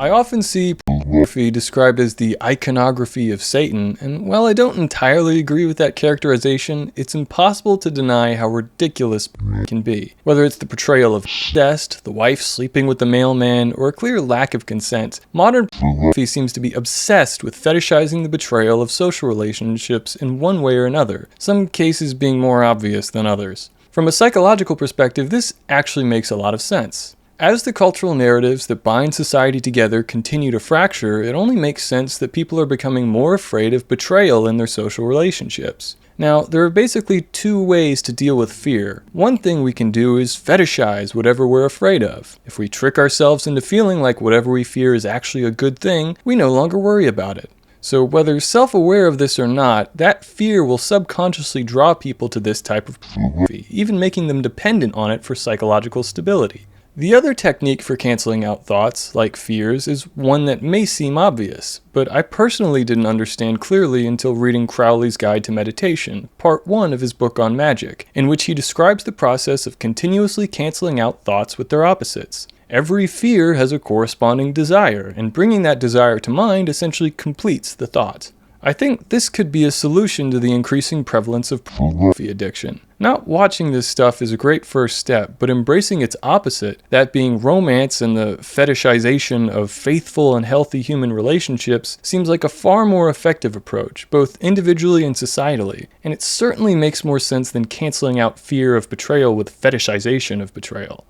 I often see pornography described as the iconography of Satan, and while I don't entirely agree with that characterization, it's impossible to deny how ridiculous it can be. Whether it's the portrayal of incest, the wife sleeping with the mailman, or a clear lack of consent, modern pornography seems to be obsessed with fetishizing the betrayal of social relationships in one way or another, some cases being more obvious than others. From a psychological perspective, this actually makes a lot of sense. As the cultural narratives that bind society together continue to fracture, it only makes sense that people are becoming more afraid of betrayal in their social relationships. Now, there are basically two ways to deal with fear. One thing we can do is fetishize whatever we're afraid of. If we trick ourselves into feeling like whatever we fear is actually a good thing, we no longer worry about it. So whether self-aware of this or not, that fear will subconsciously draw people to this type of pornography, even making them dependent on it for psychological stability. The other technique for canceling out thoughts, like fears, is one that may seem obvious, but I personally didn't understand clearly until reading Crowley's Guide to Meditation, part 1 of his book on magic, in which he describes the process of continuously canceling out thoughts with their opposites. Every fear has a corresponding desire, and bringing that desire to mind essentially completes the thought. I think this could be a solution to the increasing prevalence of pornography addiction. Not watching this stuff is a great first step, but embracing its opposite, that being romance and the fetishization of faithful and healthy human relationships, seems like a far more effective approach, both individually and societally, and it certainly makes more sense than canceling out fear of betrayal with fetishization of betrayal.